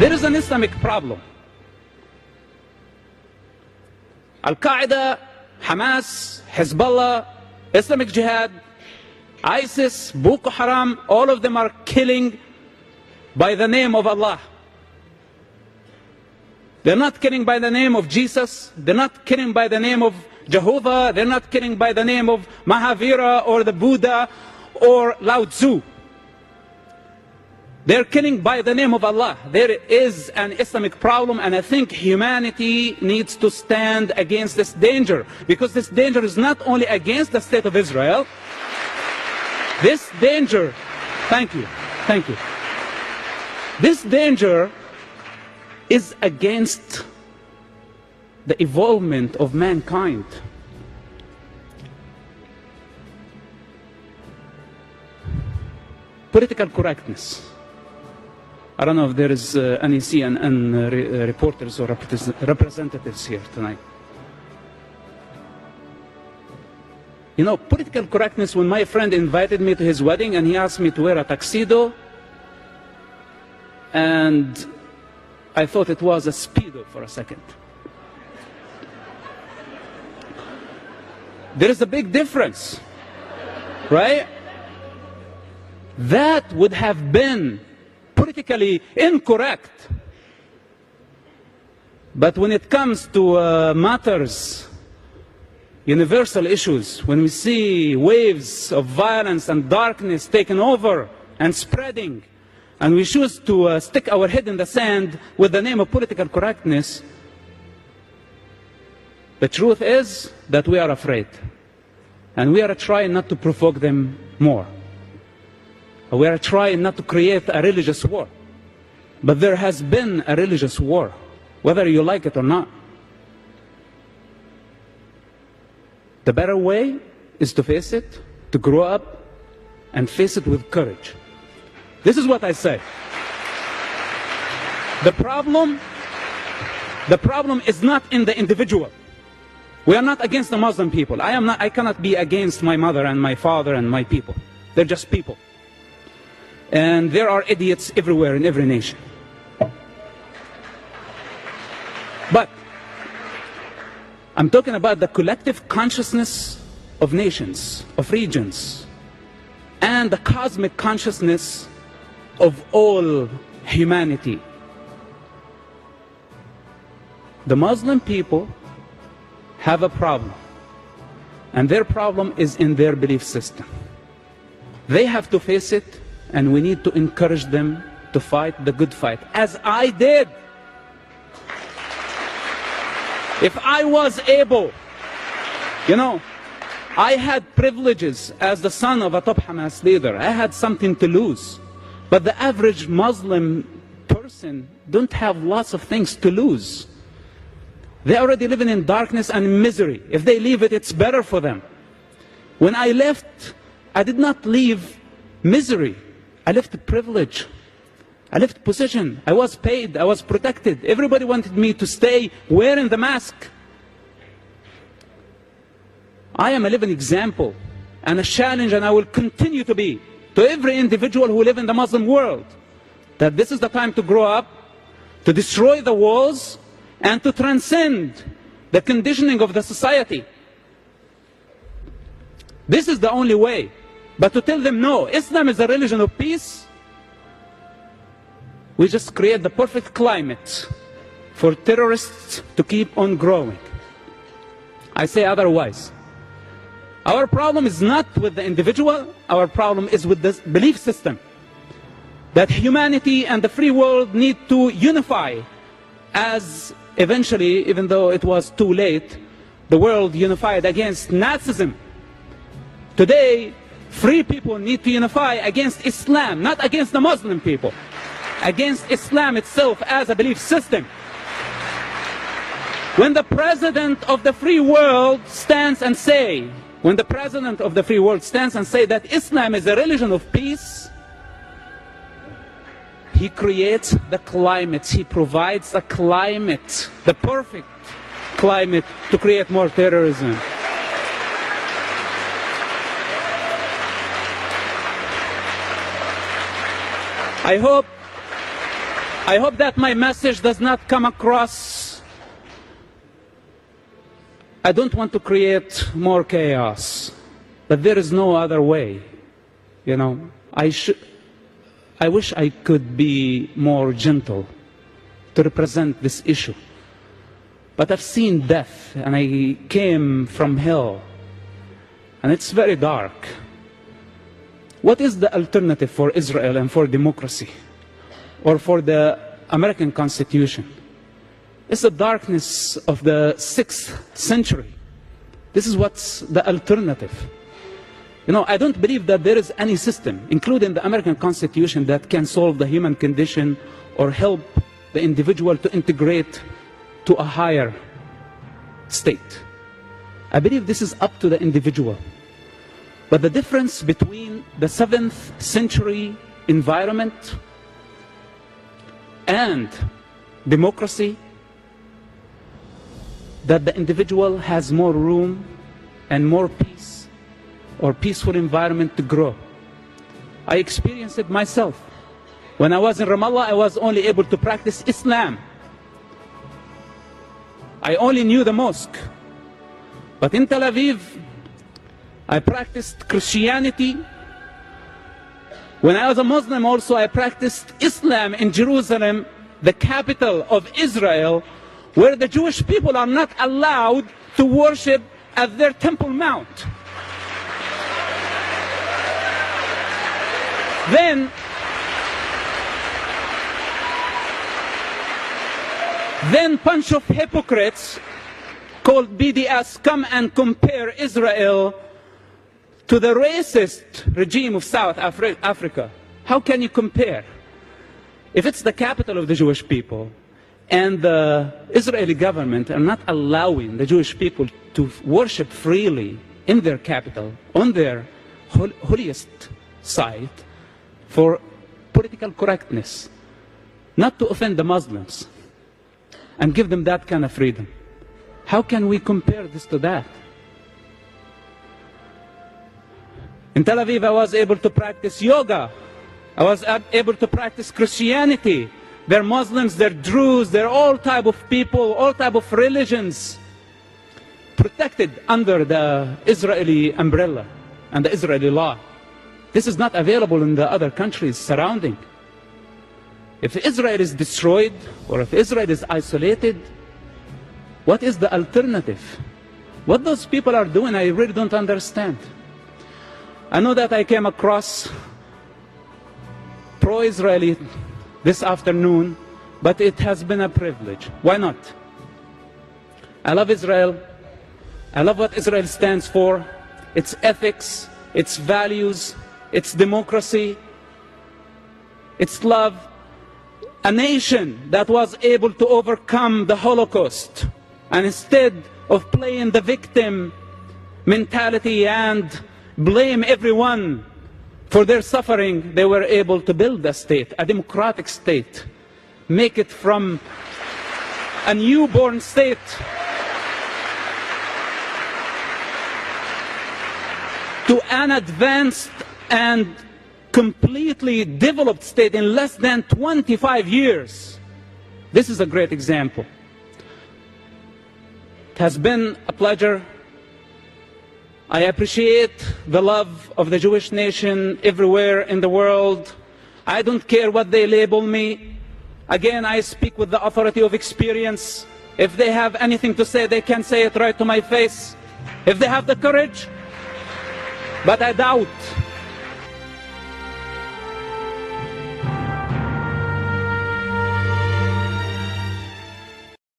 There is an Islamic problem. Al-Qaeda, Hamas, Hezbollah, Islamic Jihad, ISIS, Boko Haram, all of them are killing by the name of Allah. They're not killing by the name of Jesus. They're not killing by the name of Jehovah. They're not killing by the name of Mahavira or the Buddha or Lao Tzu. They're killing by the name of Allah. There is an Islamic problem, and I think humanity needs to stand against this danger, because this danger is not only against the state of Israel. This danger, thank you. This danger is against the evolvement of mankind. Political correctness. I don't know if there is any CNN reporters or representatives here tonight. You know, political correctness, when my friend invited me to his wedding and he asked me to wear a tuxedo, and I thought it was a Speedo for a second. There is a big difference, right? That would have been politically incorrect. But when it comes to matters, universal issues, when we see waves of violence and darkness taking over and spreading, and we choose to stick our head in the sand with the name of political correctness, the truth is that we are afraid. And we are trying not to provoke them more. We are trying not to create a religious war. But there has been a religious war, whether you like it or not. The better way is to face it, to grow up, and face it with courage. This is what I say. The problem is not in the individual. We are not against the Muslim people. I cannot be against my mother and my father and my people. They're just people. And there are idiots everywhere in every nation. But I'm talking about the collective consciousness of nations, of regions, and the cosmic consciousness of all humanity. The Muslim people have a problem, and their problem is in their belief system. They have to face it, and we need to encourage them to fight the good fight, as I did. If I was able, you know, I had privileges as the son of a top Hamas leader. I had something to lose. But the average Muslim person don't have lots of things to lose. They're already living in darkness and misery. If they leave it, it's better for them. When I left, I did not leave misery. I left privilege. I left position. I was paid. I was protected. Everybody wanted me to stay wearing the mask. I am a living example and a challenge, and I will continue to be, to every individual who lives in the Muslim world, that this is the time to grow up, to destroy the walls, and to transcend the conditioning of the society. This is the only way. But to tell them, no, Islam is a religion of peace, we just create the perfect climate for terrorists to keep on growing. I say otherwise. Our problem is not with the individual, our problem is with this belief system. That humanity and the free world need to unify, as eventually, even though it was too late, the world unified against Nazism. Today, free people need to unify against Islam, not against the Muslim people, against Islam itself as a belief system. When the president of the free world stands and say, that Islam is a religion of peace, he creates the climate, he provides a climate, the perfect climate to create more terrorism. I I hope that my message does not come across. I don't want to create more chaos, but there is no other way. You know, I wish I could be more gentle to represent this issue. But I've seen death, and I came from hell, and it's very dark. What is the alternative for Israel and for democracy, or for the American Constitution? It's the darkness of the 6th century. This is what's the alternative. You know, I don't believe that there is any system, including the American Constitution, that can solve the human condition or help the individual to integrate to a higher state. I believe this is up to the individual. But the difference between the 7th century environment and democracy, that the individual has more room and more peace or peaceful environment to grow. I experienced it myself. When I was in Ramallah, I was only able to practice Islam. I only knew the mosque. But in Tel Aviv, I practiced Christianity. When I was a Muslim also, I practiced Islam in Jerusalem, the capital of Israel, where the Jewish people are not allowed to worship at their Temple Mount. Then bunch of hypocrites called BDS come and compare Israel to the racist regime of South Africa. How can you compare? If it's the capital of the Jewish people and the Israeli government are not allowing the Jewish people to worship freely in their capital, on their holiest site, for political correctness, not to offend the Muslims, and give them that kind of freedom. How can we compare this to that? In Tel Aviv, I was able to practice yoga. I was able to practice Christianity. They're Muslims, they're Druze, they're all type of people, all type of religions, protected under the Israeli umbrella and the Israeli law. This is not available in the other countries surrounding. If Israel is destroyed, or if Israel is isolated, what is the alternative? What those people are doing, I really don't understand. I know that I came across pro-Israeli this afternoon, but it has been a privilege. Why not? I love Israel. I love what Israel stands for, its ethics, its values, its democracy, its love. A nation that was able to overcome the Holocaust, and instead of playing the victim mentality and blame everyone for their suffering, they were able to build a state, a democratic state, make it from a newborn state to an advanced and completely developed state in less than 25 years. This is a great example. It has been a pleasure. I appreciate the love of the Jewish nation everywhere in the world. I don't care what they label me. Again, I speak with the authority of experience. If they have anything to say, they can say it right to my face, if they have the courage. But I doubt